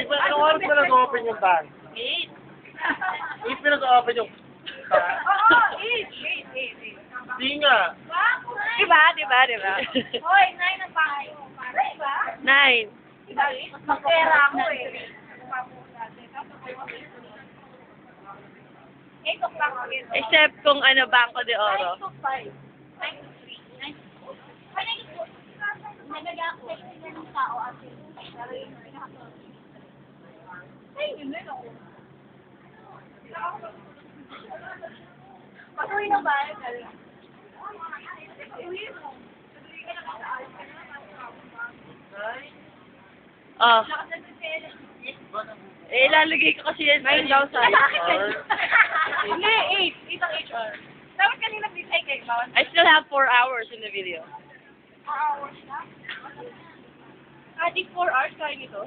Di ba, anong oras pa nag-open yung bank? 8. 8 pa nag-open yung bank? Oo, 8. Di nga. Diba? Hoy, 9 ang bahay. Diba? 9. Magpera ako eh. 8 o'clock again. Except kung ano, Banco de 9 Oro. to 5. 9 to 3. 9 to 4. Nagagawa sila ng tao at ay, yun na ako. Patuloy na ba? Oh. Eh, lalagay ko kasi yan. 9 daw sa Hindi, 8. 8 ang HR. Dapat kanina bisay kay Bawon. I still have 4 hours in the video. 4 hours na. Di 4 hours tayo nito?